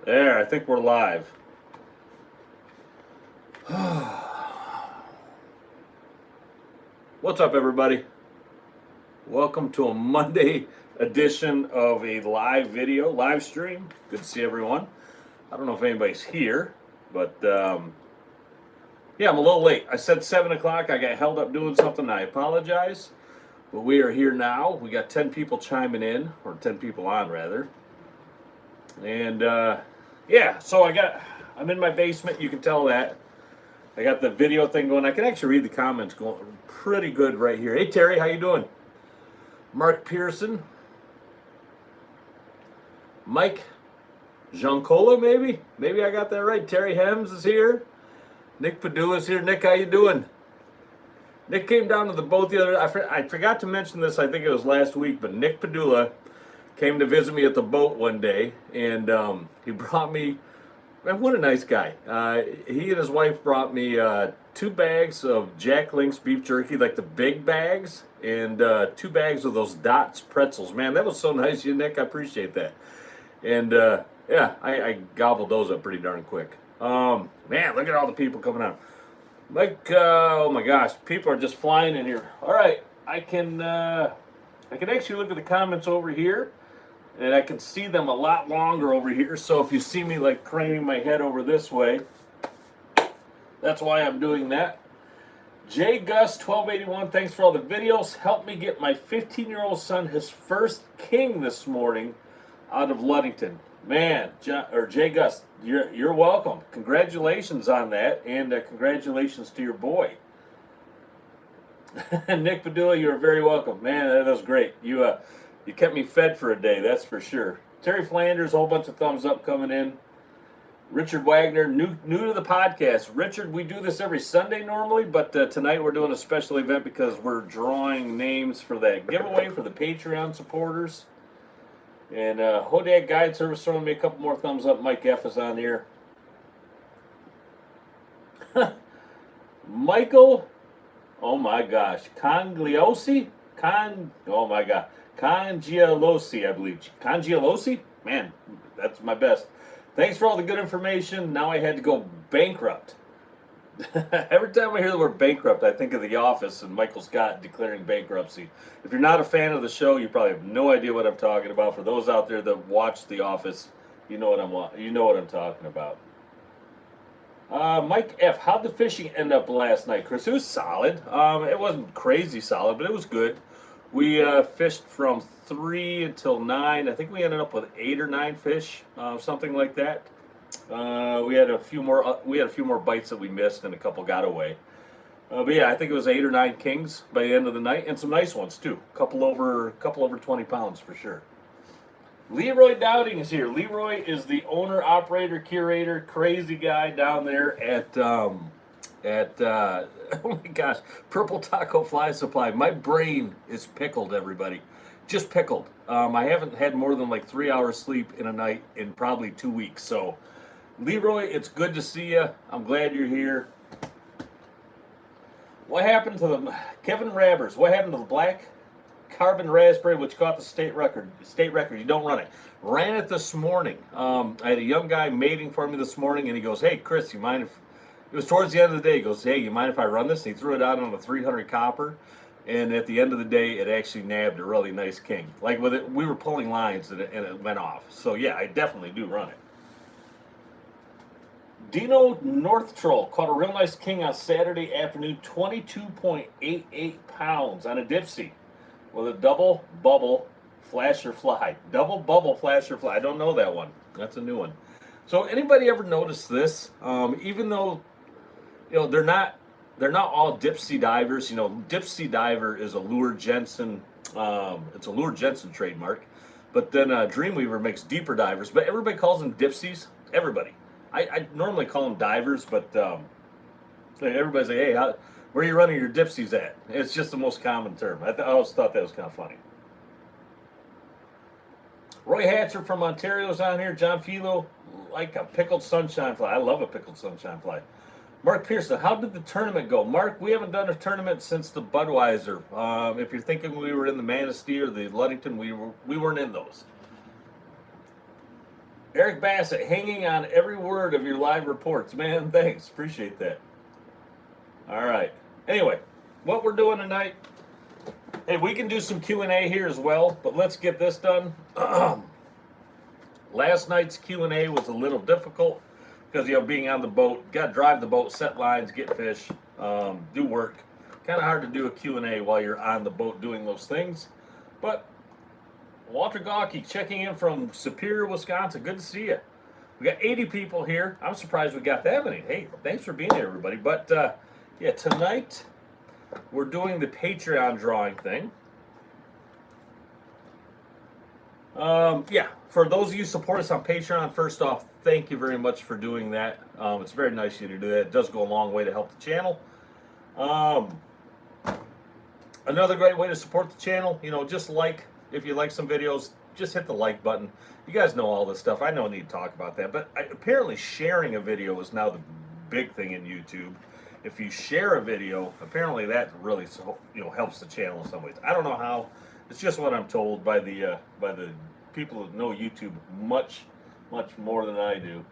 There, I think we're live. What's up, everybody? Welcome to a Monday edition of a live stream. Good to see everyone. I don't know if anybody's here, but yeah, I'm a little late. I said 7 o'clock. I got held up doing something. I apologize. But we are here now. We got 10 people chiming in, or 10 people on, rather. And yeah, so I'm in my basement. You can tell that. I got the video thing going. I can actually read the comments going pretty good right here. Hey, Terry, how you doing? Mark Pearson. Mike Giancola, maybe? Maybe I got that right. Terry Hems is here. Nick Padula's here. Nick, how you doing? Nick came down to the boat the other. I forgot to mention this. I think it was last week, but Nick Padula came to visit me at the boat one day, and he brought me. Man, what a nice guy. He and his wife brought me 2 bags of Jack Link's beef jerky, like the big bags, and 2 bags of those Dots pretzels. Man, that was so nice of you, Nick. I appreciate that. And yeah, I gobbled those up pretty darn quick. Man, look at all the people coming out. Like, oh my gosh, people are just flying in here. All right, I can actually look at the comments over here, and I can see them a lot longer over here. So if you see me like craning my head over this way, that's why I'm doing that. J Gus 1281, thanks for all the videos. Helped me get my 15-year-old son his first king this morning out of Ludington. Man, J Gus, you're welcome. Congratulations on that, and congratulations to your boy. Nick Padula, you're very welcome. Man, that was great. You kept me fed for a day, that's for sure. Terry Flanders, a whole bunch of thumbs up coming in. Richard Wagner, new to the podcast. Richard, we do this every Sunday normally, but tonight we're doing a special event because we're drawing names for that giveaway for the Patreon supporters. And Hodag Guide Service throwing me a couple more thumbs up. Mike F is on here. Michael, oh my gosh, Congliosi? Oh my god. Congialosi, I believe. Congialosi? Man, that's my best. Thanks for all the good information. Now I had to go bankrupt. Every time I hear the word bankrupt, I think of The Office and Michael Scott declaring bankruptcy. If you're not a fan of the show, you probably have no idea what I'm talking about. For those out there that watch The Office, you know what I'm talking about. Mike F, how'd the fishing end up last night, Chris? It was solid. It wasn't crazy solid, but it was good. We fished from 3 until 9. I think we ended up with 8 or 9 fish, something like that. We had a few more bites that we missed, and a couple got away. But yeah, I think it was 8 or 9 kings by the end of the night, and some nice ones too. Couple over 20 pounds for sure. Leroy Dowding is here. Leroy is the owner, operator, curator, crazy guy down there at oh my gosh, Purple Taco Fly Supply. My brain is pickled, everybody. Just pickled. I haven't had more than like 3 hours sleep in a night in probably 2 weeks. So, Leroy, it's good to see you. I'm glad you're here. What happened to the Kevin Rabbers? What happened to the black carbon raspberry, which caught the state record? State record. You don't run it. Ran it this morning. I had a young guy mating for me this morning, and he goes, "Hey, Chris, you mind if?" It was towards the end of the day. He goes, "Hey, you mind if I run this?" And he threw it out on a 300 copper. And at the end of the day, it actually nabbed a really nice king. Like with it, we were pulling lines and it went off. So yeah, I definitely do run it. Dino North Troll caught a real nice king on Saturday afternoon, 22.88 pounds on a dipsy with a double bubble flasher fly. Double bubble flasher fly. I don't know that one. That's a new one. So anybody ever notice this? Even though, they're not all dipsy divers. Dipsy diver is a Lure Jensen. It's a Lure Jensen trademark. But then Dreamweaver makes deeper divers. But everybody calls them dipsies. Everybody. I normally call them divers, but everybody's like, "Hey, where are you running your dipsies at?" It's just the most common term. I always thought that was kind of funny. Roy Hatcher from Ontario is on here. John Philo, like a pickled sunshine fly. I love a pickled sunshine fly. Mark Pearson, how did the tournament go? Mark, we haven't done a tournament since the Budweiser. If you're thinking we were in the Manistee or the Ludington, we weren't in those. Eric Bassett, hanging on every word of your live reports. Man, thanks. Appreciate that. All right. Anyway, what we're doing tonight, hey, we can do some Q&A here as well, but let's get this done. Last night's Q&A was a little difficult because, being on the boat, got to drive the boat, set lines, get fish, do work. Kind of hard to do a Q&A while you're on the boat doing those things. But Walter Gawke checking in from Superior, Wisconsin. Good to see you. We got 80 people here. I'm surprised we got that many. Hey, thanks for being here, everybody. But, yeah, tonight we're doing the Patreon drawing thing. Yeah, for those of you who support us on Patreon, first off, thank you very much for doing that. It's very nice of you to do that. It does go a long way to help the channel. Another great way to support the channel, just like, if you like some videos, just hit the like button. You guys know all this stuff. I don't need to talk about that, but apparently sharing a video is now the big thing in YouTube. If you share a video, apparently that really helps the channel in some ways. I don't know how. It's just what I'm told by the people that know YouTube much more than I do.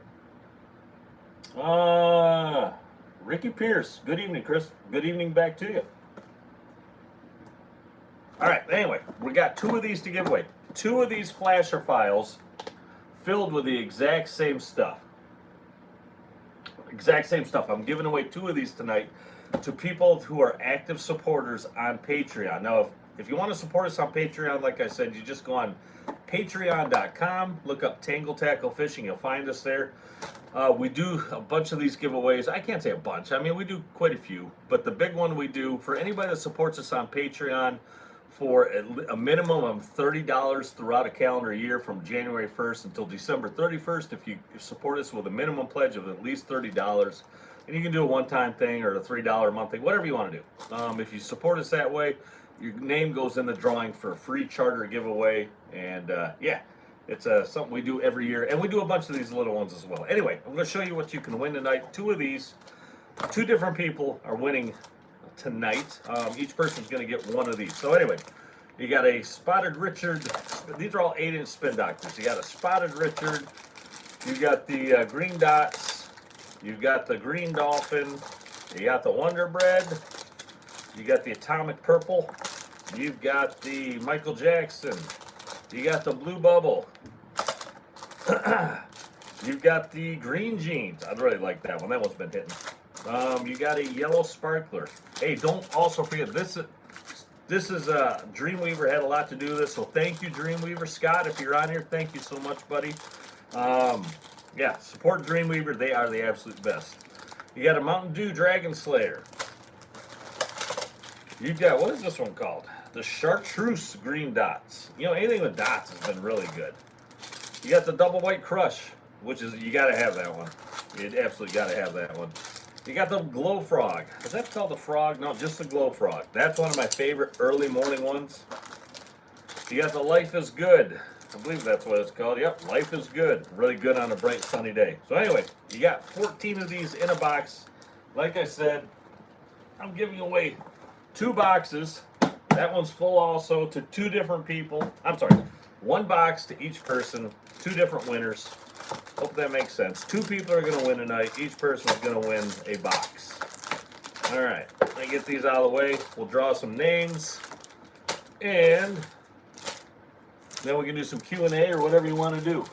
Ricky Pierce. Good evening, Chris. Good evening back to you. All right. Anyway, we got 2 of these to give away. 2 of these flasher files filled with the exact same stuff. Exact same stuff. I'm giving away 2 of these tonight to people who are active supporters on Patreon. Now, if you want to support us on Patreon, like I said, you just go on patreon.com, look up Tangle Tackle Fishing, you'll find us there. We do a bunch of these giveaways. I can't say a bunch. I mean, we do quite a few, but the big one we do for anybody that supports us on Patreon for a minimum of $30 throughout a calendar year from January 1st until December 31st. If you support us with a minimum pledge of at least $30, and you can do a one-time thing or a $3 a month thing, whatever you want to do. If you support us that way, your name goes in the drawing for a free charter giveaway. And yeah, it's something we do every year. And we do a bunch of these little ones as well. Anyway, I'm going to show you what you can win tonight. 2 of these. 2 different people are winning tonight. Each person's going to get 1 of these. So anyway, you got a Spotted Richard. These are all 8-inch spin doctors. You got a Spotted Richard. You got the Green Dots. You've got the Green Dolphin. You got the Wonder Bread. You got the Atomic Purple. You've got the Michael Jackson. You got the Blue Bubble. You've got the Green Jeans. I really like that one. That one's been hitting. You got a Yellow Sparkler. Hey, don't also forget, this is Dreamweaver had a lot to do with this, so thank you, Dreamweaver. Scott, if you're on here, thank you so much, buddy. Yeah, support Dreamweaver. They are the absolute best. You got a Mountain Dew Dragon Slayer. You've got, what is this one called? The Chartreuse Green Dots. Anything with dots has been really good. You got the Double White Crush, which is, you got to have that one. You absolutely got to have that one. You got the Glow Frog. Is that called the frog? No, just the Glow Frog. That's one of my favorite early morning ones. You got the Life is Good. I believe that's what it's called. Yep, Life is Good. Really good on a bright sunny day. So anyway, you got 14 of these in a box. Like I said, I'm giving away 2 boxes. That one's full also to 2 different people. I'm sorry, 1 box to each person, 2 different winners. Hope that makes sense. 2 people are going to win tonight. Each person is going to win a box. All right, let me get these out of the way. We'll draw some names, and then we can do some Q&A or whatever you want to do.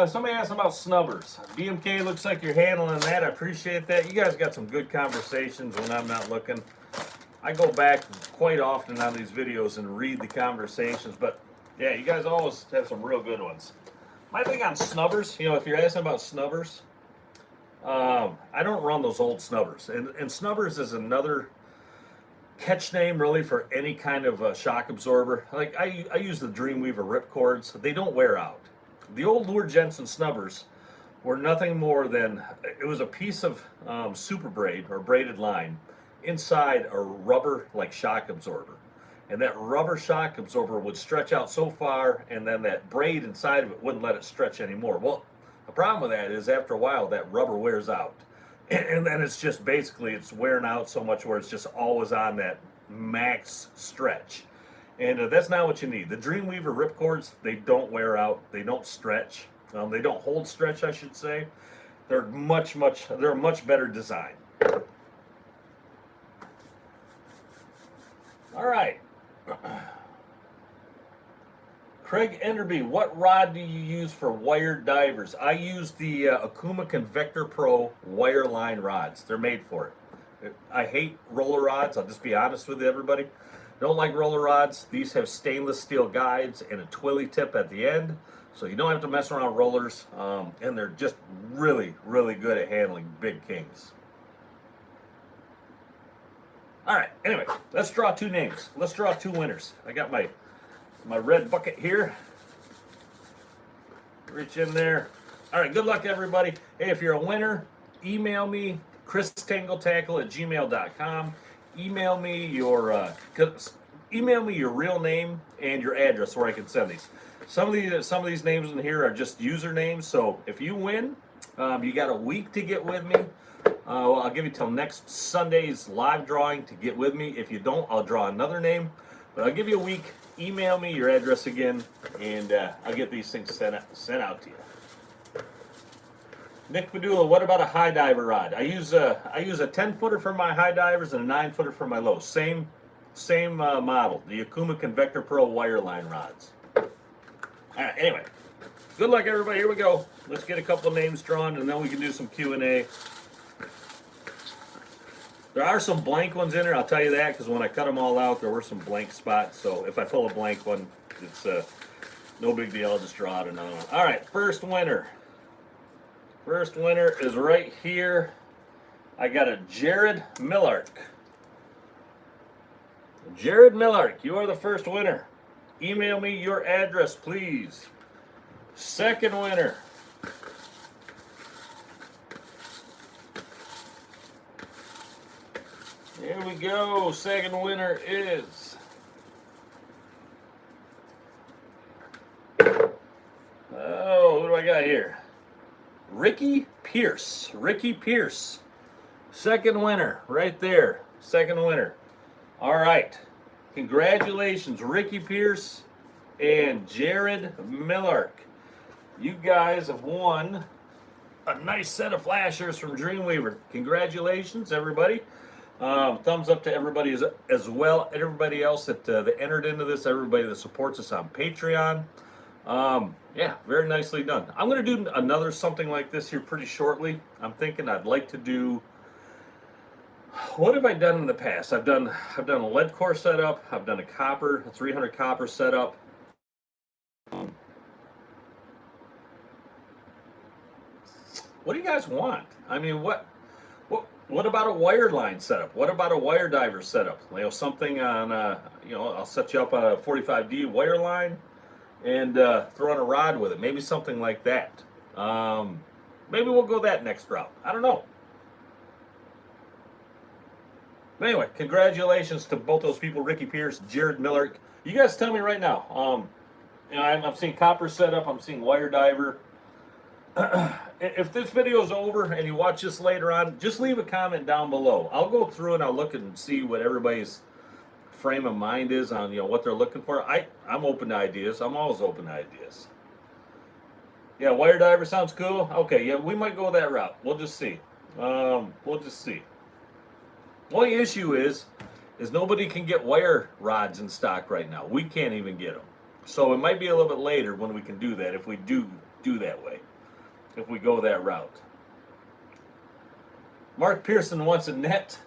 Somebody asked about snubbers. BMK, looks like you're handling that. I appreciate that. You guys got some good conversations when I'm not looking. I go back quite often on these videos and read the conversations, but yeah, you guys always have some real good ones. My thing on snubbers, if you're asking about snubbers, I don't run those old snubbers. And snubbers is another catch name really for any kind of shock absorber. Like I use the Dreamweaver ripcords. They don't wear out. The old Lure Jensen snubbers were nothing more than, it was a piece of super braid or braided line inside a rubber like shock absorber. And that rubber shock absorber would stretch out so far, and then that braid inside of it wouldn't let it stretch anymore. Well, the problem with that is after a while that rubber wears out. And then it's just basically, it's wearing out so much where it's just always on that max stretch. And that's not what you need. The Dreamweaver ripcords, they don't wear out. They don't stretch. They don't hold stretch, I should say. They're they're a much better design. All right. Craig Enderby, what rod do you use for wired divers? I use the Akuma Convector Pro wire line rods. They're made for it. I hate roller rods. I'll just be honest with everybody. Don't like roller rods. These have stainless steel guides and a twilly tip at the end, so you don't have to mess around with rollers, and they're just really, really good at handling big kings. All right, anyway, let's draw two names. Let's draw two winners. I got my red bucket here. Reach in there. All right, good luck, everybody. Hey, if you're a winner, email me, christangletackel@gmail.com. Email me your real name and your address where I can send these. Some of these names in here are just usernames. So if you win, you got a week to get with me. I'll give you till next Sunday's live drawing to get with me. If you don't, I'll draw another name. But I'll give you a week. Email me your address again, and I'll get these things sent out to you. Nick Padula, what about a high diver rod? I use a 10-footer for my high divers and a 9-footer for my lows. Same model, the Akuma Convector Pro wire line rods. All right, anyway, good luck, everybody. Here we go. Let's get a couple of names drawn, and then we can do some Q&A. There are some blank ones in there, I'll tell you that, because when I cut them all out, there were some blank spots. So if I pull a blank one, it's no big deal. I'll just draw out another one. All right, first winner. First winner is right here. I got a Jared Millark. Jared Millark, you are the first winner. Email me your address, please. Second winner. Here we go. Second winner is who do I got here? Ricky Pierce. Ricky Pierce. Second winner right there. Second winner. All right. Congratulations, Ricky Pierce and Jared Millark. You guys have won a nice set of flashers from Dreamweaver. Congratulations, everybody. Thumbs up to everybody as well, and everybody else that entered into this, everybody that supports us on Patreon. Yeah, very nicely done. I'm going to do another something like this here pretty shortly. I'm thinking I'd like to do, what have I done in the past? I've done a lead core setup. I've done a 300 copper setup. What do you guys want? I mean, what about a wire line setup? What about a wire diver setup? You know, something on, I'll set you up on a 45D wire line and throw on a rod with it. Maybe something like that. Maybe we'll go that next route. I don't know. But anyway, congratulations to both those people, Ricky Pierce, Jared Miller. You guys tell me right now. I'm seeing copper setup. I'm seeing wire diver. If this video is over and you watch this later on, just leave a comment down below. I'll go through and I'll look and see what everybody's frame of mind is on what they're looking for. I'm open to ideas. I'm always open to ideas. Yeah, wire diver sounds cool. Okay, yeah, we might go that route. We'll just see. We'll just see. Only issue is nobody can get wire rods in stock right now. We can't even get them. So it might be a little bit later when we can do that, if we do that way. If we go that route. Mark Pearson wants a net.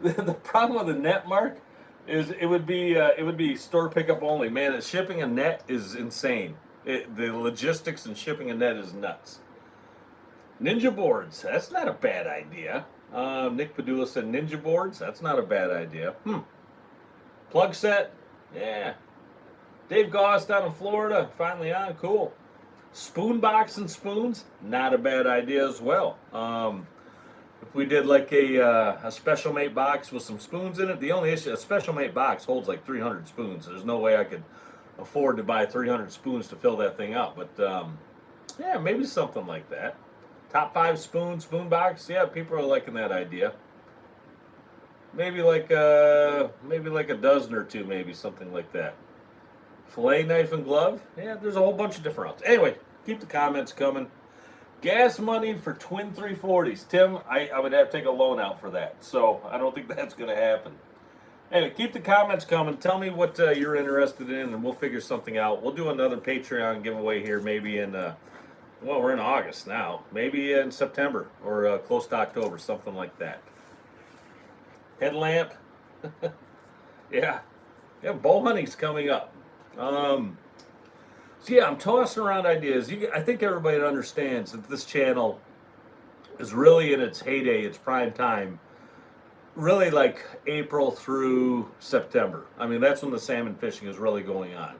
The problem with a net, Mark, is it would be store pickup only. Man, shipping a net is insane. The logistics and shipping a net is nuts. Ninja boards, that's not a bad idea. Nick Padula said ninja boards, that's not a bad idea. Plug set, yeah. Dave Goss down in Florida, finally on, cool. Spoon box and spoons, not a bad idea as well. If we did like a special mate box with some spoons in it, the only issue, a special mate box holds like 300 spoons. There's no way I could afford to buy 300 spoons to fill that thing up. But yeah, maybe something like that. Top 5 spoon box, yeah, people are liking that idea. maybe like a dozen or two, maybe something like that. Fillet knife and glove. Yeah, there's a whole bunch of different routes. Anyway, keep the comments coming. Gas money for twin 340s. Tim, I would have to take a loan out for that, so I don't think that's going to happen. Anyway, keep the comments coming. Tell me what you're interested in, and we'll figure something out. We'll do another Patreon giveaway here, maybe in, well, we're in August now. Maybe in September or close to October, something like that. Headlamp. Yeah. Yeah, bow hunting's coming up. So yeah, I'm tossing around ideas. I think everybody understands that this channel is really in its heyday, its prime time, really like April through September. I mean, that's when the salmon fishing is really going on.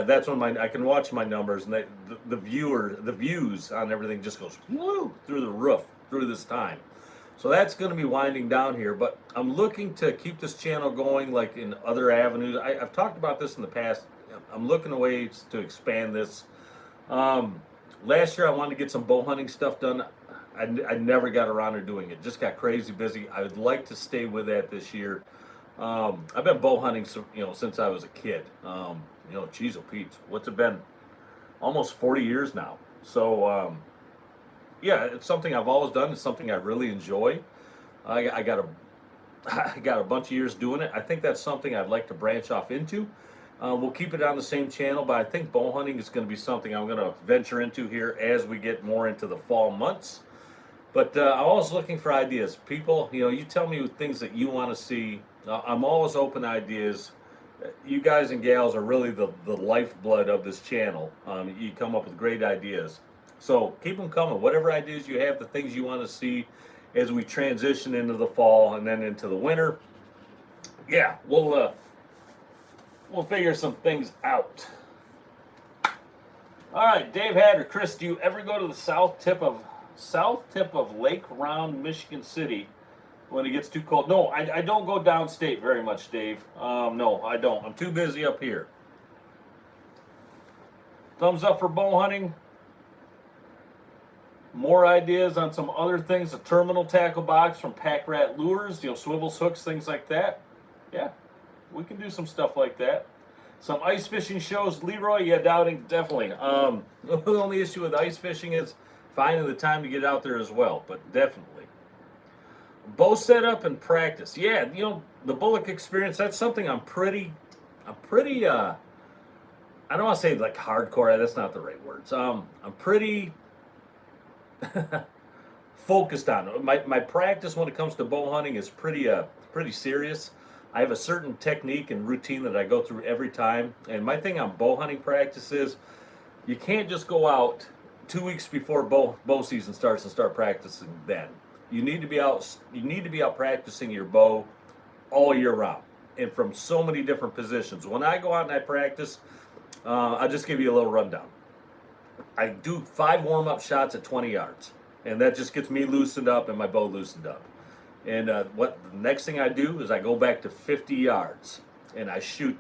That's when I can watch my numbers, and the views on everything just goes woo through the roof through this time. So that's going to be winding down here, but I'm looking to keep this channel going like in other avenues. I've talked about this in the past. I'm looking at ways to expand this. Last year I wanted to get some bow hunting stuff done. I never got around to doing it. Just got crazy busy. I would like to stay with that this year. I've been bow hunting, since I was a kid. Geez, oh Pete, what's it been? Almost 40 years now. So yeah, it's something I've always done. It's something I really enjoy. I got a bunch of years doing it. I think that's something I'd like to branch off into. We'll keep it on the same channel, but I think bow hunting is going to be something I'm going to venture into here as we get more into the fall months. But I'm always looking for ideas. People, you tell me things that you want to see. I'm always open to ideas. You guys and gals are really the lifeblood of this channel. You come up with great ideas. So keep them coming. Whatever ideas you have, the things you want to see as we transition into the fall and then into the winter. Yeah, we'll figure some things out. All right, Dave Hatter, Chris, do you ever go to the south tip of Lake Round, Michigan City when it gets too cold? No, I don't go downstate very much, Dave. No, I don't. I'm too busy up here. Thumbs up for bow hunting. More ideas on some other things. A terminal tackle box from Pack Rat Lures, swivels, hooks, things like that. Yeah, we can do some stuff like that. Some ice fishing shows, Leroy. Yeah, doubting, definitely. The only issue with ice fishing is finding the time to get out there as well, but definitely. Bow setup and practice. Yeah, the Bullock experience, that's something I'm pretty, I don't want to say like hardcore, that's not the right words. I'm pretty focused on it. My practice when it comes to bow hunting is pretty serious. I have a certain technique and routine that I go through every time. And my thing on bow hunting practice is you can't just go out 2 weeks before bow season starts and start practicing then. You need to be out practicing your bow all year round and from so many different positions. When I go out and I practice, I'll just give you a little rundown. I do 5 warm-up shots at 20 yards, and that just gets me loosened up and my bow loosened up. And the next thing I do is I go back to 50 yards, and I shoot.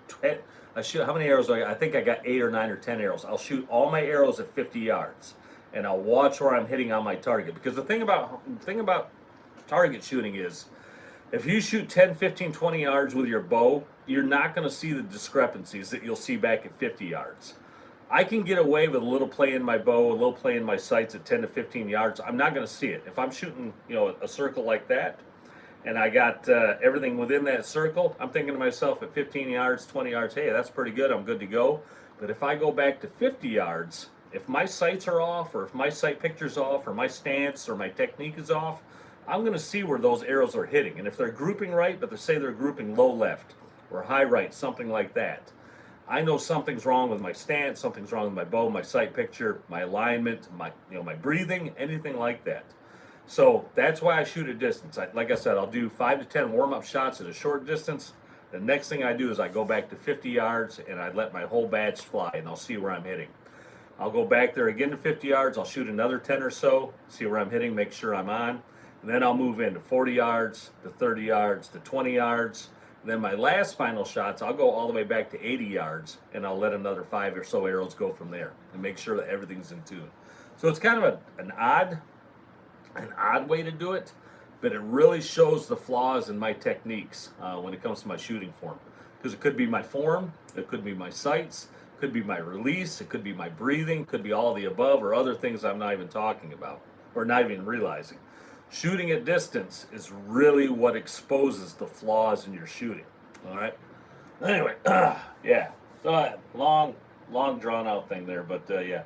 How many arrows do I got? I think I got 8 or 9 or 10 arrows. I'll shoot all my arrows at 50 yards, and I'll watch where I'm hitting on my target. Because the thing about target shooting is, if you shoot 10, 15, 20 yards with your bow, you're not going to see the discrepancies that you'll see back at 50 yards. I can get away with a little play in my bow, a little play in my sights at 10 to 15 yards. I'm not going to see it. If I'm shooting, a circle like that, and I got everything within that circle, I'm thinking to myself at 15 yards, 20 yards, hey, that's pretty good. I'm good to go. But if I go back to 50 yards, if my sights are off, or if my sight picture's off, or my stance or my technique is off, I'm going to see where those arrows are hitting. And if they're grouping right, but they say they're grouping low left or high right, something like that, I know something's wrong with my stance, something's wrong with my bow, my sight picture, my alignment, my breathing, anything like that. So that's why I shoot at distance. Like I said, I'll do 5 to 10 warm-up shots at a short distance. The next thing I do is I go back to 50 yards and I let my whole batch fly, and I'll see where I'm hitting. I'll go back there again to 50 yards. I'll shoot another 10 or so, see where I'm hitting, make sure I'm on. And then I'll move into 40 yards, to 30 yards, to 20 yards. And then my last final shots, I'll go all the way back to 80 yards, and I'll let another 5 or so arrows go from there and make sure that everything's in tune. So it's kind of an odd way to do it, but it really shows the flaws in my techniques when it comes to my shooting form. Because it could be my form, it could be my sights, it could be my release, it could be my breathing, it could be all the above, or other things I'm not even talking about, or not even realizing. Shooting at distance is really what exposes the flaws in your shooting. All right. Anyway, yeah. So long drawn out thing there, but yeah.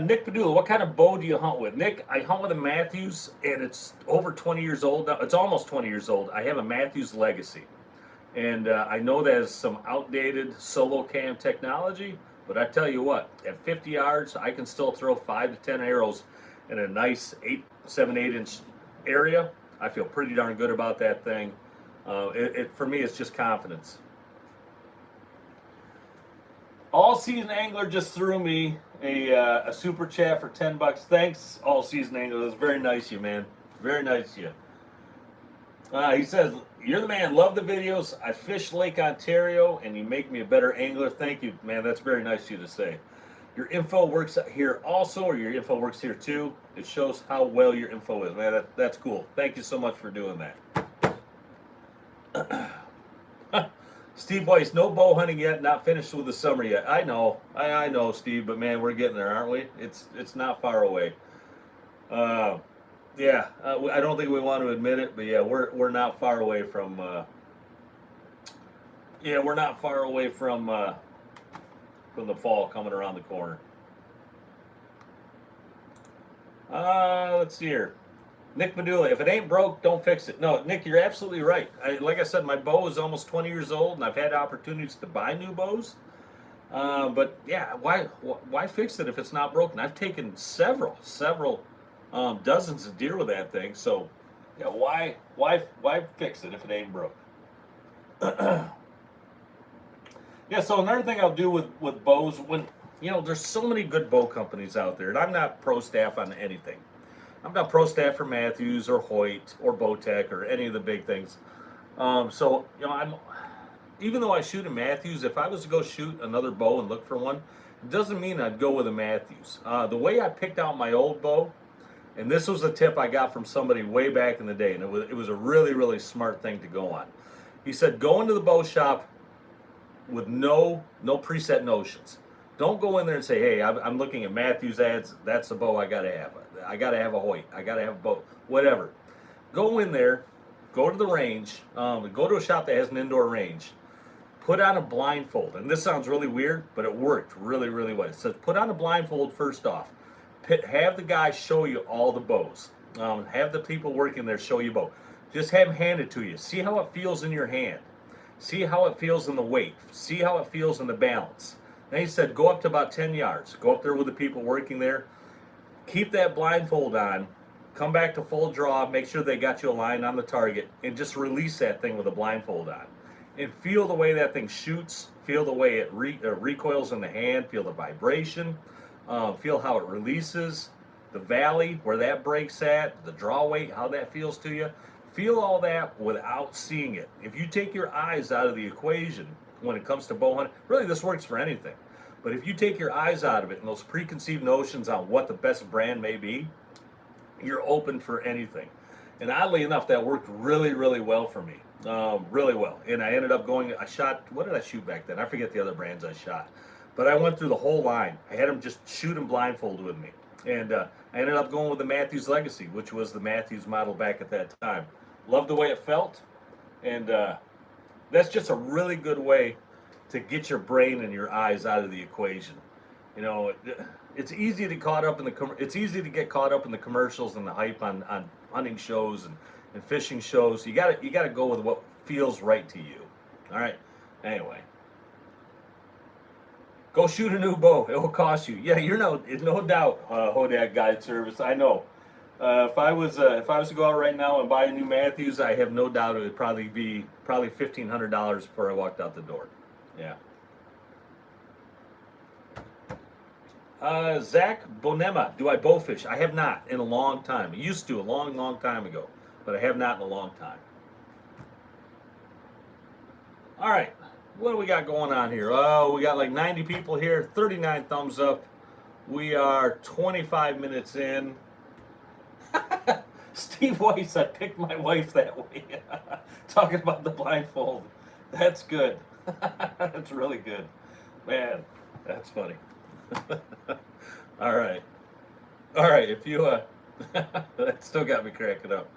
Nick Padula, what kind of bow do you hunt with? Nick, I hunt with a Matthews, and it's over 20 years old now. It's almost 20 years old. I have a Matthews Legacy, and I know there's some outdated solo cam technology, but I tell you what, at 50 yards, I can still throw 5 to 10 arrows in a nice 7-8 inch area. I feel pretty darn good about that thing. For me, it's just confidence. All Season Angler just threw me a super chat for $10. Thanks, All Season Angler. That's very nice of you, man. Very nice of you. He says, "You're the man. Love the videos. I fish Lake Ontario, and you make me a better angler." Thank you, man. That's very nice of you to say. Your info works here also, or your info works here too. It shows how well your info is, man. That's cool. Thank you so much for doing that. Steve Weiss, no bow hunting yet, not finished with the summer yet. I know, I know, Steve, but man, we're getting there, aren't we? It's not far away. Yeah, I don't think we want to admit it, but yeah, we're not far away from. Yeah, we're not far away from the fall coming around the corner. Let's see here. Nick Medula, if it ain't broke, don't fix it. No, Nick, you're absolutely right. Like I said, my bow is almost 20 years old, and I've had opportunities to buy new bows. But yeah, why fix it if it's not broken? I've taken several dozens of deer with that thing. So yeah, why fix it if it ain't broke? Yeah. So another thing I'll do with bows, when there's so many good bow companies out there, and I'm not pro staff on anything. I'm not pro staff for Matthews or Hoyt or Bowtech or any of the big things. So even though I shoot a Matthews, if I was to go shoot another bow and look for one, it doesn't mean I'd go with a Matthews. The way I picked out my old bow, and this was a tip I got from somebody way back in the day, and it was a really, really smart thing to go on. He said, go into the bow shop with no preset notions. Don't go in there and say, hey, I'm looking at Matthews ads. That's the bow I got to have. I got to have a Hoyt. I got to have a bow. Whatever. Go in there. Go to the range. Go to a shop that has an indoor range. Put on a blindfold. And this sounds really weird, but it worked really, really well. It says put on a blindfold first off. Have the guy show you all the bows. Have the people working there show you a bow. Just have them hand it to you. See how it feels in your hand. See how it feels in the weight. See how it feels in the balance. Then he said, go up to about 10 yards. Go up there with the people working there. Keep that blindfold on. Come back to full draw. Make sure they got you aligned on the target. And just release that thing with a blindfold on. And feel the way that thing shoots. Feel the way it recoils in the hand. Feel the vibration. Feel how it releases. The valley, where that breaks at. The draw weight, how that feels to you. Feel all that without seeing it. If you take your eyes out of the equation, when it comes to bow hunting, really this works for anything. But if you take your eyes out of it and those preconceived notions on what the best brand may be, you're open for anything. And oddly enough, that worked really, really well for me. Really well. And I ended up I shot, what did I shoot back then? I forget the other brands I shot. But I went through the whole line. I had them just shoot and blindfold with me. And I ended up going with the Matthews Legacy, which was the Matthews model back at that time. Loved the way it felt. And that's just a really good way to get your brain and your eyes out of the equation. It's easy to get caught up in the commercials and the hype on hunting shows and fishing shows. You gotta go with what feels right to you. All right. Anyway, go shoot a new bow. It will cost you. Yeah, no doubt. Hodak Guide Service. I know. If I was to go out right now and buy a new Matthews, I have no doubt it would probably be $1,500 before I walked out the door. Yeah. Zach Bonema, do I bowfish? I have not in a long time. I used to a long, long time ago, but I have not in a long time. All right, what do we got going on here? Oh, we got like 90 people here, 39 thumbs up. We are 25 minutes in. Steve Weiss, I picked my wife that way. Talking about the blindfold. That's good. That's really good. Man, that's funny. All right. All right, if you, that still got me cracking up.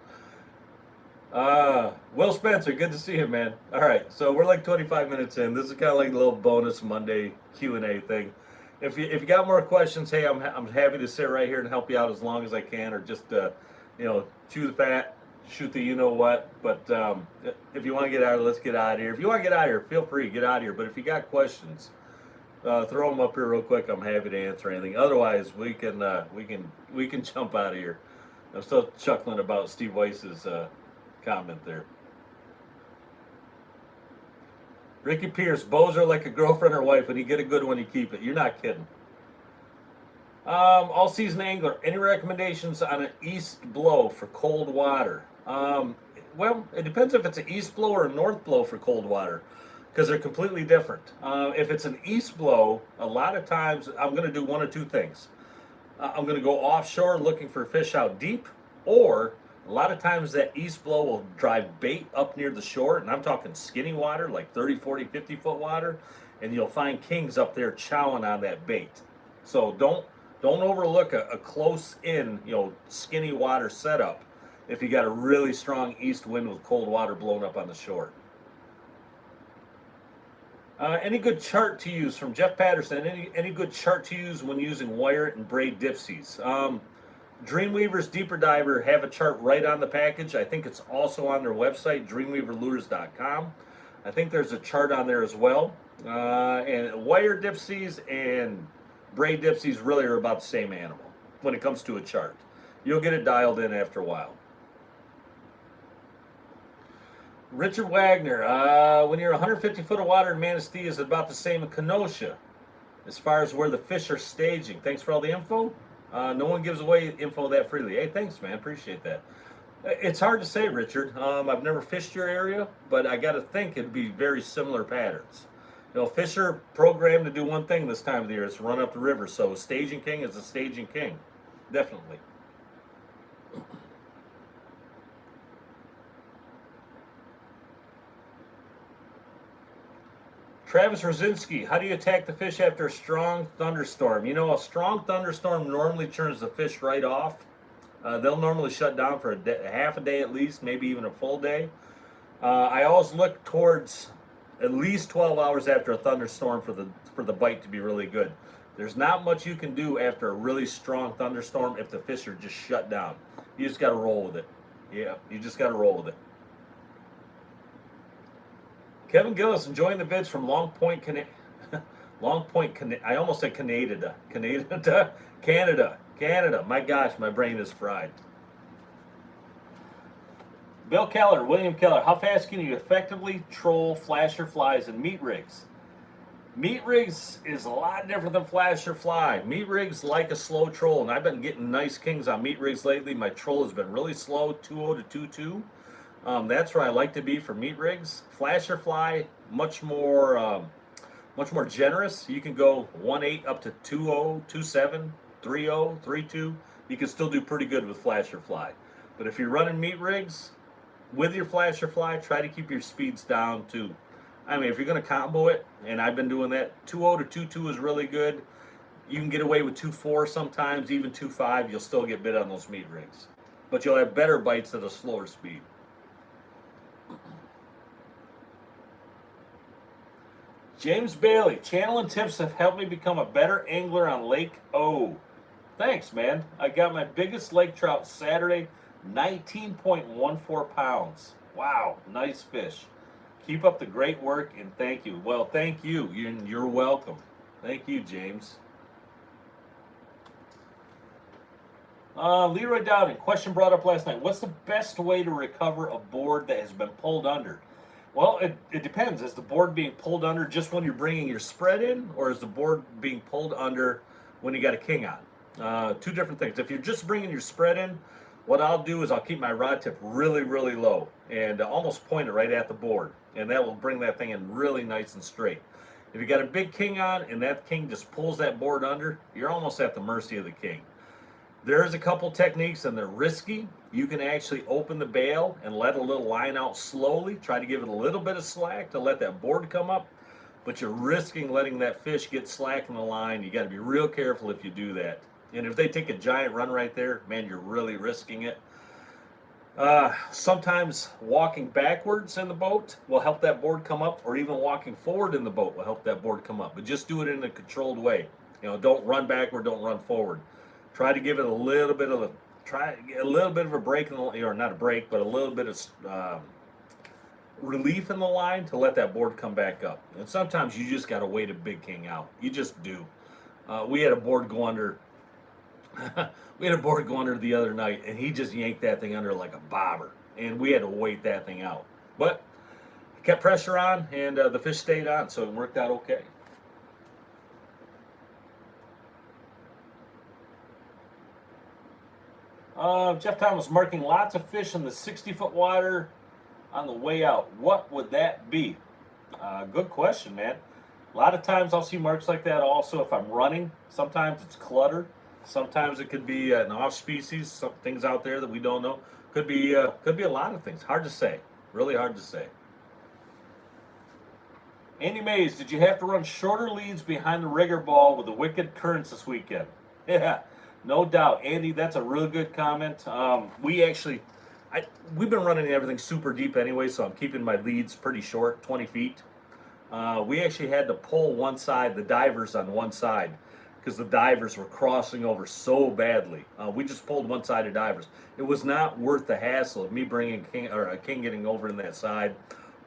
Will Spencer, good to see you, man. All right, so we're like 25 minutes in. This is kind of like a little bonus Monday Q&A thing. If you got more questions, hey, I'm happy to sit right here and help you out as long as I can, or just chew the fat, shoot the you know what. But if you want to get out of, let's get out of here. If you want to get out of here, feel free, get out of here. But if you got questions, throw them up here real quick. I'm happy to answer anything. Otherwise, we can jump out of here. I'm still chuckling about Steve Weiss's comment there. Ricky Pierce, bows are like a girlfriend or wife. When you get a good one, you keep it. You're not kidding. All season angler, any recommendations on an east blow for cold water? Well, it depends if it's an east blow or a north blow for cold water, because they're completely different. If it's an east blow, a lot of times I'm going to do one of two things. I'm going to go offshore looking for fish out deep, or a lot of times that east blow will drive bait up near the shore, and I'm talking skinny water, like 30, 40, 50-foot water, and you'll find kings up there chowing on that bait. So don't overlook a close in, skinny water setup if you got a really strong east wind with cold water blowing up on the shore. Any good chart to use from Jeff Patterson? Any good chart to use when using wire and braid dipsies? Dreamweaver's Deeper Diver have a chart right on the package. I think it's also on their website, dreamweaverlures.com. I think there's a chart on there as well. And wire dipsies and braid dipsies really are about the same animal when it comes to a chart. You'll get it dialed in after a while. Richard Wagner, when you're 150 foot of water in Manistee, is it about the same in Kenosha as far as where the fish are staging? Thanks for all the info. No one gives away info that freely. Hey, thanks, man. Appreciate that. It's hard to say, Richard. I've never fished your area, but I got to think it'd be very similar patterns. Fish are programmed to do one thing this time of the year. It's run up the river. So staging king is a staging king. Definitely. Travis Rosinski, how do you attack the fish after a strong thunderstorm? A strong thunderstorm normally turns the fish right off. They'll normally shut down for a half a day at least, maybe even a full day. I always look towards at least 12 hours after a thunderstorm for the bite to be really good. There's not much you can do after a really strong thunderstorm if the fish are just shut down. You just got to roll with it. Yeah, you just got to roll with it. Kevin Gillis enjoying the vids from Long Point, I almost said Canada. Canada. My gosh, my brain is fried. Bill Keller, William Keller, how fast can you effectively troll flasher flies and meat rigs? Meat rigs is a lot different than flasher fly. Meat rigs like a slow troll, and I've been getting nice kings on meat rigs lately. My troll has been really slow, 2.0 to 2.2. That's where I like to be for meat rigs. Flasher fly, much more generous. You can go 1.8 up to 2.0, 2.7, 3.0, 3.2. You can still do pretty good with flasher fly. But if you're running meat rigs with your flasher fly, try to keep your speeds down to, if you're going to combo it, and I've been doing that, 2.0 to 2.2 is really good. You can get away with 2.4 sometimes, even 2.5. You'll still get bit on those meat rigs. But you'll have better bites at a slower speed. James Bailey, channel and tips have helped me become a better angler on Lake O. Thanks, man. I got my biggest lake trout Saturday, 19.14 pounds. Wow, nice fish. Keep up the great work and thank you. Well, thank you. You're welcome. Thank you, James. Leroy Dowden, question brought up last night. What's the best way to recover a board that has been pulled under? Well, it depends. Is the board being pulled under just when you're bringing your spread in, or is the board being pulled under when you got a king on? Two different things. If you're just bringing your spread in, what I'll do is I'll keep my rod tip really, really low and almost point it right at the board, and that will bring that thing in really nice and straight. If you got a big king on and that king just pulls that board under, you're almost at the mercy of the king. There's a couple techniques and they're risky. You can actually open the bail and let a little line out slowly. Try to give it a little bit of slack to let that board come up. But you're risking letting that fish get slack in the line. You got to be real careful if you do that. And if they take a giant run right there, man, you're really risking it. Sometimes walking backwards in the boat will help that board come up, or even walking forward in the boat will help that board come up. But just do it in a controlled way. You know, don't run backward, don't run forward. Try to give it a little bit of a break in the, or not a break, but a little bit of relief in the line to let that board come back up. And sometimes you just got to wait a big king out. You just do. We had a board go under. We had a board go under the other night, and he just yanked that thing under like a bobber, and we had to wait that thing out. But kept pressure on, and the fish stayed on, so it worked out okay. Jeff Thomas marking lots of fish in the 60-foot water on the way out. What would that be? Good question, man. A lot of times I'll see marks like that also if I'm running. Sometimes it's clutter. Sometimes it could be an off-species, some things out there that we don't know. Could be a lot of things. Hard to say. Really hard to say. Andy Mays, did you have to run shorter leads behind the rigger ball with the wicked currents this weekend? Yeah, no doubt. Andy, that's a real good comment. We've been running everything super deep anyway, so I'm keeping my leads pretty short, 20 feet. We actually had to pull one side, the divers on one side, because the divers were crossing over so badly. We just pulled one side of divers. It was not worth the hassle of me bringing a king getting over in that side,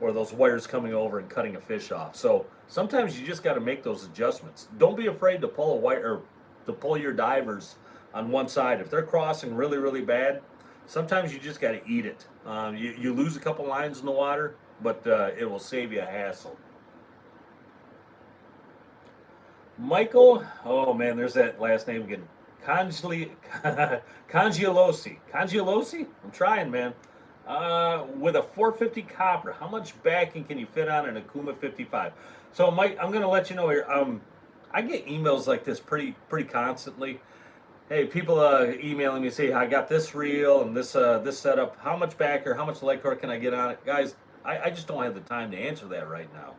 or those wires coming over and cutting a fish off. So sometimes you just got to make those adjustments. Don't be afraid to pull a wire or to pull your divers on one side. If they're crossing really, really bad, sometimes you just got to eat it. You lose a couple lines in the water, but it will save you a hassle. Michael, oh man, there's that last name again. Congialosi. Congialosi? I'm trying, man. With a 450 copper, how much backing can you fit on an Akuma 55? So, Mike, I'm going to let you know here. I get emails like this pretty constantly. Hey, people emailing me say, I got this reel and this setup. How much backer, how much leg core can I get on it? Guys, I just don't have the time to answer that right now.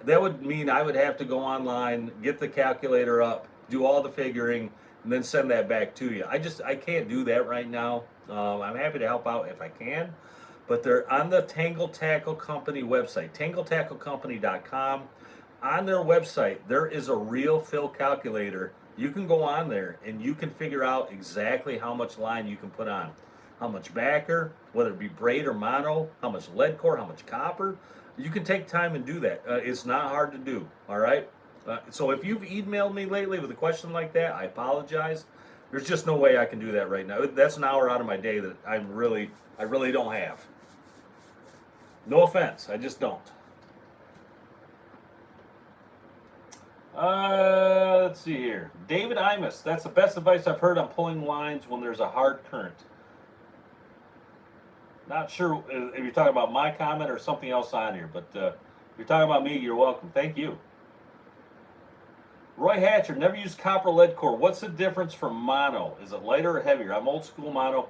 That would mean I would have to go online, get the calculator up, do all the figuring, and then send that back to you. I can't do that right now. I'm happy to help out if I can, but they're on the Tangle Tackle Company website, tangletacklecompany.com. On their website, there is a reel fill calculator. You can go on there and you can figure out exactly how much line you can put on, how much backer, whether it be braid or mono, how much lead core, how much copper. You can take time and do that. It's not hard to do, all right? So if you've emailed me lately with a question like that, I apologize. There's just no way I can do that right now. That's an hour out of my day that I really don't have. No offense, I just don't. Let's see here. David Imus, that's the best advice I've heard on pulling lines when there's a hard current. Not sure if you're talking about my comment or something else on here, but if you're talking about me, you're welcome. Thank you. Roy Hatcher, never used copper lead core. What's the difference from mono? Is it lighter or heavier? I'm old school mono.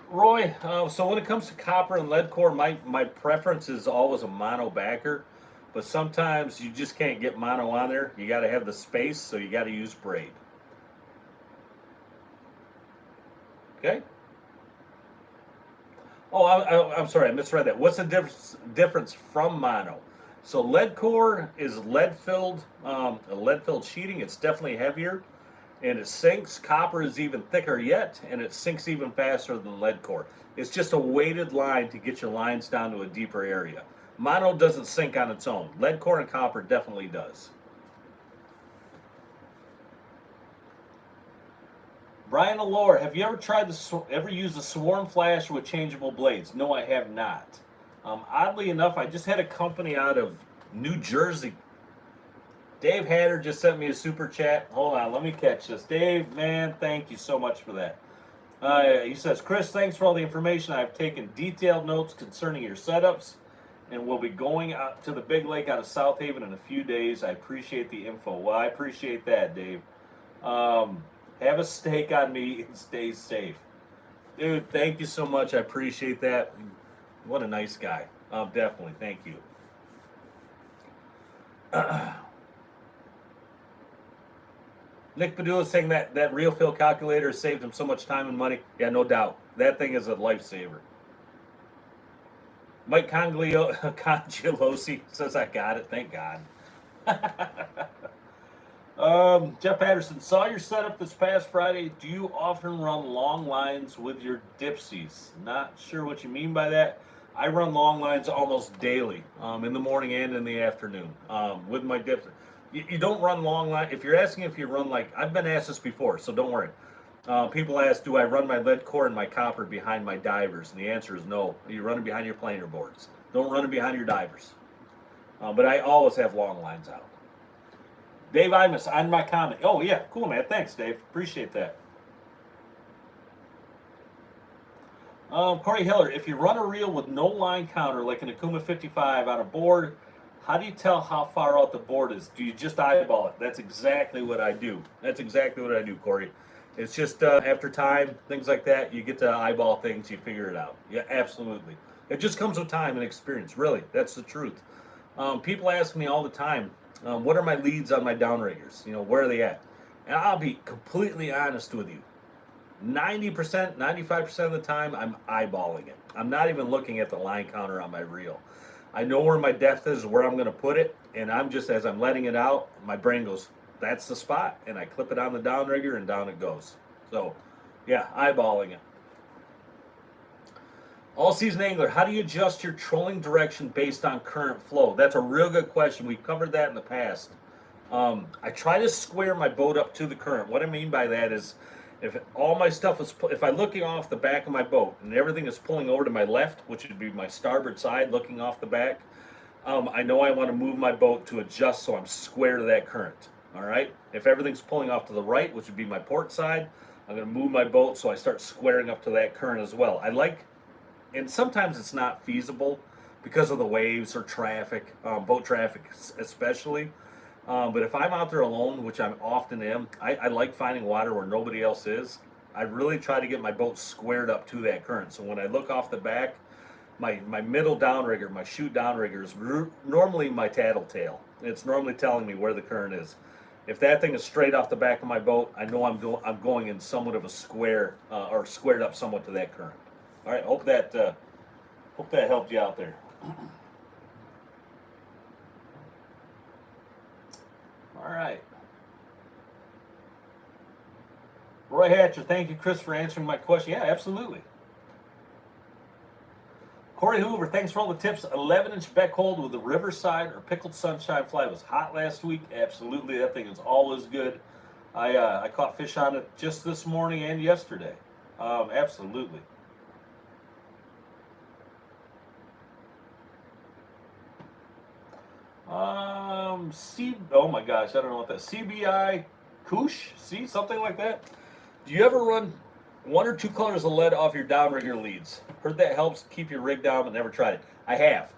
Roy, so when it comes to copper and lead core, my preference is always a mono backer, but sometimes you just can't get mono on there. You got to have the space, so you got to use braid. Okay? Oh, I'm sorry, I misread that. What's the difference from mono? So lead core is lead-filled sheeting. It's definitely heavier, and it sinks. Copper is even thicker yet, and it sinks even faster than lead core. It's just a weighted line to get your lines down to a deeper area. Mono doesn't sink on its own. Lead core and copper definitely does. Brian Allure, have you ever used a swarm flash with changeable blades? No, I have not. Oddly enough, I just had a company out of New Jersey. Dave Hatter just sent me a super chat. Hold on, let me catch this. Dave, man, thank you so much for that. He says, Chris, thanks for all the information. I've taken detailed notes concerning your setups, and we'll be going out to the big lake out of South Haven in a few days. I appreciate the info. Well, I appreciate that, Dave. Have a steak on me and stay safe. Dude, thank you so much. I appreciate that. What a nice guy. Definitely. Thank you. Nick Padula saying that real fill calculator saved him so much time and money. Yeah, no doubt. That thing is a lifesaver. Mike Congelosi says I got it. Thank God. Jeff Patterson, saw your setup this past Friday. Do you often run long lines with your dipsies? Not sure what you mean by that. I run long lines almost daily, in the morning and in the afternoon, with my dips. You don't run long line. If you're asking if you run, like, I've been asked this before, so don't worry. People ask, do I run my lead core and my copper behind my divers? And the answer is no. You run it behind your planer boards. Don't run it behind your divers. But I always have long lines out. Dave Imus on my comment. Oh, yeah, cool, man. Thanks, Dave. Appreciate that. Corey Hiller, if you run a reel with no line counter, like an Akuma 55 on a board, how do you tell how far out the board is? Do you just eyeball it? That's exactly what I do. That's exactly what I do, Corey. It's just after time, things like that, you get to eyeball things, you figure it out. Yeah, absolutely. It just comes with time and experience, really. That's the truth. People ask me all the time, what are my leads on my downriggers? You know, where are they at? And I'll be completely honest with you. 90%, 95% of the time, I'm eyeballing it. I'm not even looking at the line counter on my reel. I know where my depth is, where I'm going to put it, and I'm just, as I'm letting it out, my brain goes, that's the spot, and I clip it on the downrigger, and down it goes. So, yeah, eyeballing it. All-season angler, how do you adjust your trolling direction based on current flow? That's a real good question. We've covered that in the past. I try to square my boat up to the current. What I mean by that is, if all my stuff is, if I'm looking off the back of my boat and everything is pulling over to my left, which would be my starboard side looking off the back, I know I want to move my boat to adjust so I'm square to that current. All right. If everything's pulling off to the right, which would be my port side, I'm going to move my boat so I start squaring up to that current as well. I like, and sometimes it's not feasible because of the waves or traffic, boat traffic especially. But if I'm out there alone, which I often am, I like finding water where nobody else is. I really try to get my boat squared up to that current. So when I look off the back, my middle downrigger, my chute downrigger is normally my tattletale. It's normally telling me where the current is. If that thing is straight off the back of my boat, I know I'm going in somewhat of a square or squared up somewhat to that current. All right, hope that helped you out there. All right. Roy Hatcher, thank you, Chris, for answering my question. Yeah, absolutely. Corey Hoover, thanks for all the tips. 11-inch beck hold with the Riverside or Pickled Sunshine fly was hot last week. Absolutely, that thing is always good. I caught fish on it just this morning and yesterday. Absolutely. Oh my gosh, I don't know what that CBI Koosh, see, something like that. Do you ever run 1 or 2 colors of lead off your downrigger leads? Heard that helps keep your rig down, but never tried it. I have.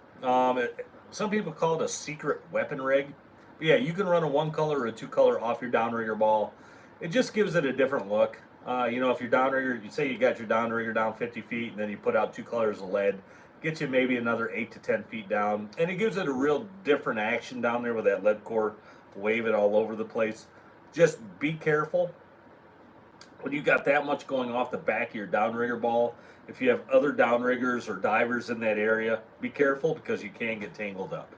Some people call it a secret weapon rig. But yeah, you can run a 1 color or a 2 color off your downrigger ball. It just gives it a different look. You know, if your downrigger, you say you got your downrigger down 50 feet, and then you put out 2 colors of lead, get you maybe another 8 to 10 feet down, and it gives it a real different action down there with that lead core waving all over the place. Just be careful when you got that much going off the back of your downrigger ball. If you have other downriggers or divers in that area, be careful because you can get tangled up.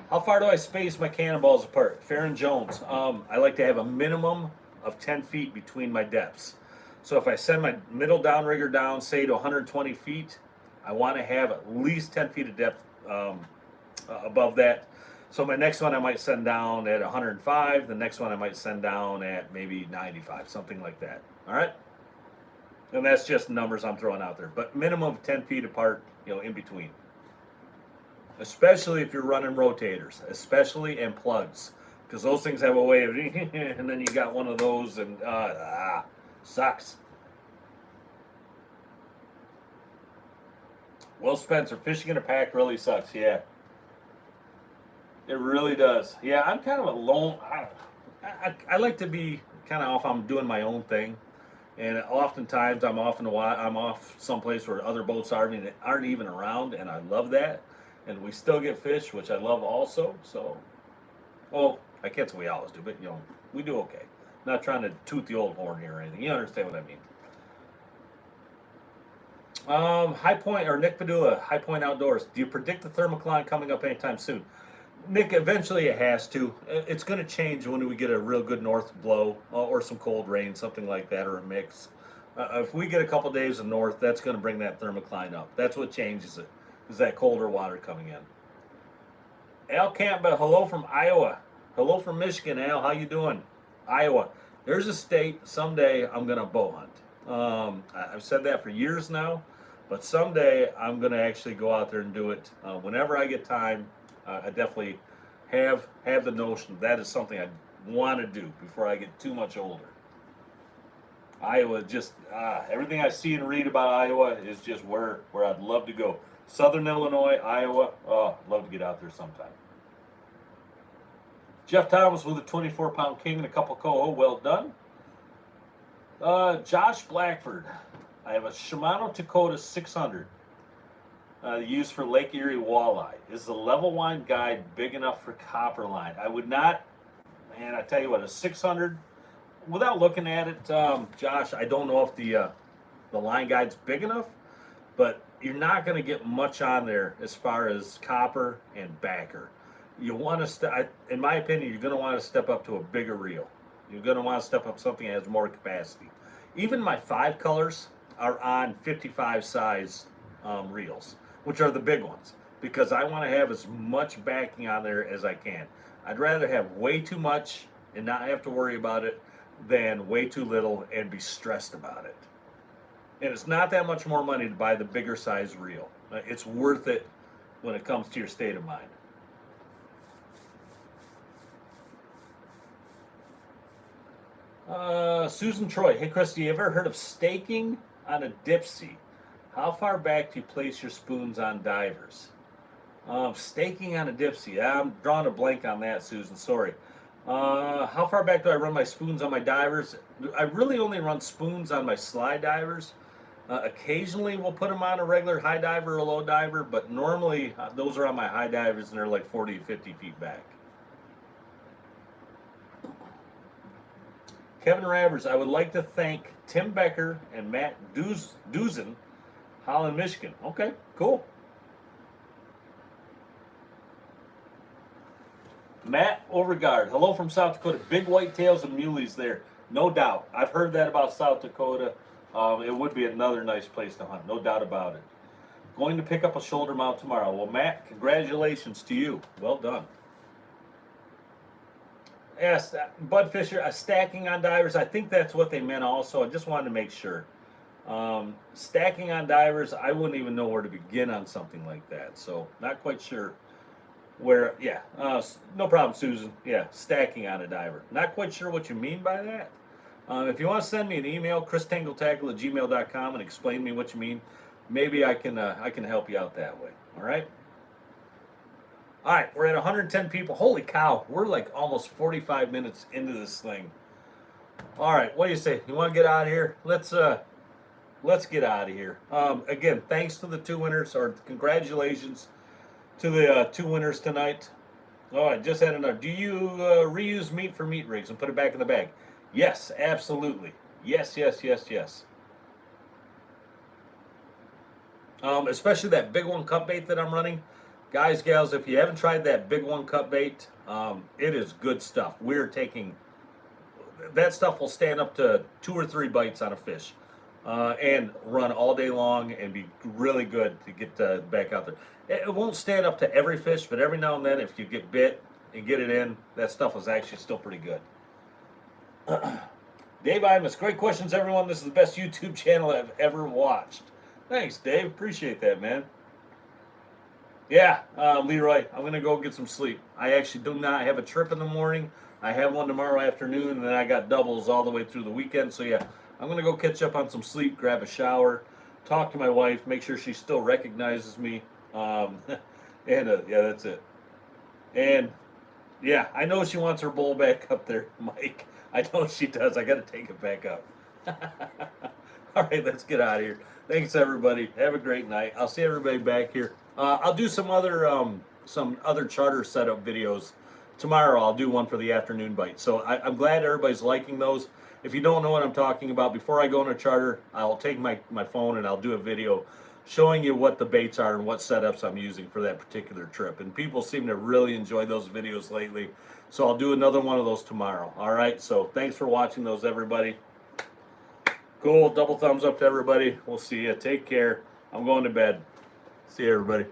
How far do I space my cannonballs apart? Farron Jones, I like to have a minimum of 10 feet between my depths. So if I send my middle downrigger down, say to 120 feet, I want to have at least 10 feet of depth above that. So my next one I might send down at 105. The next one I might send down at maybe 95, something like that. All right? And that's just numbers I'm throwing out there. But minimum of 10 feet apart, you know, in between. Especially if you're running rotators, especially and plugs. Because those things have a way of, and then you got one of those and, sucks. Will Spencer, fishing in a pack really sucks, yeah. It really does. Yeah, I'm kind of a lone, I like to be kind of off. I'm doing my own thing, and oftentimes I'm off in the wild. I'm off someplace where other boats aren't even around, and I love that. And we still get fish, which I love also. So, well, I can't say we always do, but we do okay. Not trying to toot the old horn here or anything. You understand what I mean? High Point or Nick Padula, High Point Outdoors. Do you predict the thermocline coming up anytime soon? Nick, eventually it has to. It's going to change when we get a real good north blow or some cold rain, something like that, or a mix. If we get a couple days of north, that's going to bring that thermocline up. That's what changes it, is that colder water coming in. Al Campbell, hello from Iowa. Hello from Michigan, Al. How you doing? Iowa. There's a state someday I'm going to bow hunt. I've said that for years now, but someday I'm going to actually go out there and do it. Whenever I get time, I definitely have the notion that is something I want to do before I get too much older. Iowa, just everything I see and read about Iowa is just where I'd love to go. Southern Illinois, Iowa, oh, I'd love to get out there sometime. Jeff Thomas with a 24-pound king and a couple coho, well done. Josh Blackford, I have a Shimano Dakota 600. Used for Lake Erie walleye. Is the level line guide big enough for copper line? I would not, man, I tell you what, a 600, without looking at it, Josh, I don't know if the line guide's big enough, but you're not going to get much on there as far as copper and backer. You want to, in my opinion, you're going to want to step up to a bigger reel. You're going to want to step up something that has more capacity. Even my 5 colors are on 55 size reels, which are the big ones, because I want to have as much backing on there as I can. I'd rather have way too much and not have to worry about it than way too little and be stressed about it. And it's not that much more money to buy the bigger size reel. It's worth it when it comes to your state of mind. Susan Troy, hey Chris, you ever heard of staking on a dipsy? How far back do you place your spoons on divers? Staking on a dipsy. I'm drawing a blank on that, Susan. Sorry. How far back do I run my spoons on my divers? I really only run spoons on my slide divers. Occasionally we'll put them on a regular high diver or a low diver, but normally those are on my high divers and they're like 40 to 50 feet back. Kevin Ravers, I would like to thank Tim Becker and Matt Duzen, Holland, Michigan. Okay, cool. Matt Overgaard, hello from South Dakota. Big whitetails and muleys there, no doubt. I've heard that about South Dakota. It would be another nice place to hunt, no doubt about it. Going to pick up a shoulder mount tomorrow. Well, Matt, congratulations to you. Well done. Yes, Bud Fisher, stacking on divers. I think that's what they meant also. I just wanted to make sure. Stacking on divers, I wouldn't even know where to begin on something like that. So not quite sure where, yeah, no problem, Susan. Yeah, stacking on a diver. Not quite sure what you mean by that. If you want to send me an email, christangletackle@gmail.com, and explain to me what you mean, maybe I can help you out that way. All right? All right, we're at 110 people. Holy cow, we're like almost 45 minutes into this thing. All right, what do you say? You want to get out of here? Let's get out of here. Again, thanks to the 2 winners, or congratulations to the 2 winners tonight. Oh, I just had another. Do you reuse meat for meat rigs and put it back in the bag? Yes, absolutely. Yes, yes, yes, yes. Especially that big one cut bait that I'm running. Guys, gals, if you haven't tried that big one cut bait, it is good stuff. We're taking, that stuff will stand up to 2 or 3 bites on a fish and run all day long and be really good to get back out there. It won't stand up to every fish, but every now and then if you get bit and get it in, that stuff is actually still pretty good. Dave Imus, great questions, everyone. This is the best YouTube channel I've ever watched. Thanks, Dave. Appreciate that, man. Yeah, Leroy, I'm going to go get some sleep. I actually do not have a trip in the morning. I have one tomorrow afternoon, and then I got doubles all the way through the weekend. So, yeah, I'm going to go catch up on some sleep, grab a shower, talk to my wife, make sure she still recognizes me. Yeah, that's it. And Yeah, I know she wants her bowl back up there, Mike. I know she does. I got to take it back up. All right, let's get out of here. Thanks, everybody. Have a great night. I'll see everybody back here. I'll do some other charter setup videos tomorrow. I'll do one for the afternoon bite. So I'm glad everybody's liking those. If you don't know what I'm talking about, before I go on a charter, I'll take my phone and I'll do a video showing you what the baits are and what setups I'm using for that particular trip. And people seem to really enjoy those videos lately. So I'll do another one of those tomorrow. All right, so thanks for watching those, everybody. Cool, double thumbs up to everybody. We'll see you. Take care. I'm going to bed. See you, everybody.